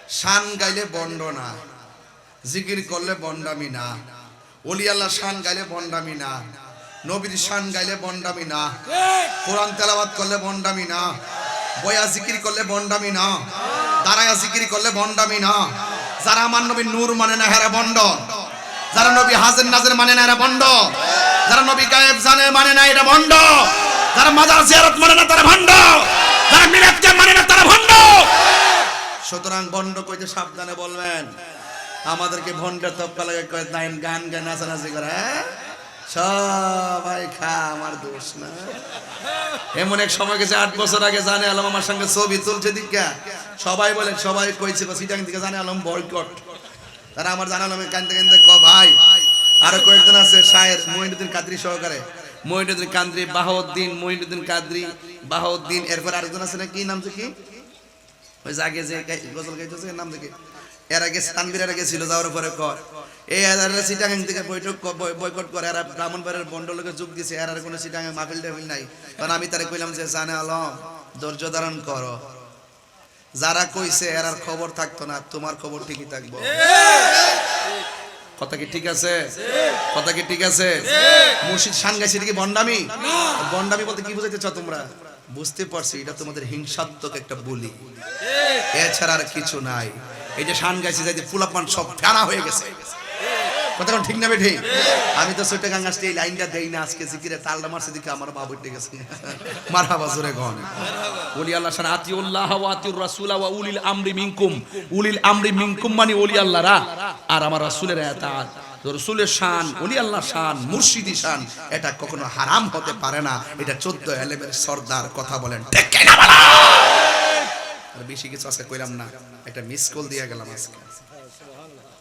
শান গাইলে বন্ড না, জিকির করলে বন্ডামি না, ওলি আল্লাহ শান গাইলে বন্ডামি না, নবীর শান গাইলে বন্ডামি না, কোরআন তেলাওয়াত করলে বন্ডামি না, বয়া জিকির করলে বন্ডামি না, দাঁড়ায়া জিকির করলে বন্ডামি না। যারা আমার নবীর নূর মানে না হেরা বন্ড, যারা নবী হাজির নাজির মানে না এরা বন্ড, যারা নবী গায়েব জানে মানে না এটা বন্ড, যারা মাজার জিয়ারত মানে না তারা ভণ্ড, যারা মিলাদকে মানে না তারা ভণ্ড। সুতরাং বন্ড কইতে সাবধানে বলবেন। আমাদেরকে ভণ্ডের তপ্পা লাগে কয় নাইন গান গান নাচানাচি করে, সবাই খা আমার দোষ না। এমন এক সময় গেছে 8 বছর আগে জানে আলম আমার সঙ্গে ছবি তুলছে দিকা, সবাই বলে সবাই কইছে সিটাং থেকে জানে আলম বয়কট। তারা আমার জানা আলমের কান্দতে কান্দতে ক ভাই আরো কয়েকজন আছে শায়ের মঈনুদ্দিন কাদরি সহকারে, মঈনুদ্দিন কাদরি, বাহাউদ্দিন, মঈনুদ্দিন কাদরি, বাহাউদ্দিন, এরপর আরেকজন আছে না কি নাম কি ওই যে আগে যে গজল গাইতেছে নাম দেখি, এর আগে তানভীর এর আগে ছিল, যাওয়ার পরে কর এই সিটাং থেকে বয়কট করে, এরা ব্রাহ্মণবাড়ির বন্ডলকে যোগ দিয়েছে, এর আর কোনো সিটাং মাহফিল টাহফিল নাই। তখন আমি তারে কইলাম যে জানে আলম ধৈর্য ধারণ করো, যারা কইছে এর আর খবর থাকতো না, তোমার খবর ঠিকই থাকবো। কথা কি ঠিক আছে? কথা কি ঠিক আছে? মুর্শিদ শান গাইছে কি বন্ডামি? বন্ডামি বলতে কি বুঝাইতেছ তোমরা? বুঝতে পারছি এটা তোমাদের হিংসাত্মক একটা বলি, এছাড়া আর কিছু নাই। এই যে শান গাইছে যাইতে ফুলাপান সব ফেনা হয়ে গেছে, কথা কোন ঠিক না বেঠি? আমি তো ছোট গাঙ্গাসটি এই লাইনটা দেই না, আজকে জিকিরে তালটা মারছে দিকে আমার বাবু উঠে গেছে। মারহাবা জোরে গন। ওলি আল্লাহ শান আতিউল্লাহ ওয়া আতিউর রাসূল ওয়া উলিল আমরি মিনকুম, উলিল আমরি মিনকুম মানে ওলি আল্লাহরা আর আমার রাসূলের ইতাআত। রাসূলের শান, ওলি আল্লাহর শান, মুর্শিদি শান, এটা কখনো হারাম হতে পারে না। এটা 14 এলেমের সরদার, কথা বলেন ঠিক কিনা বলা। আর বেশি কিছু আজকে কইলাম না, একটা মিস কল দিয়ে গেলাম আজকে।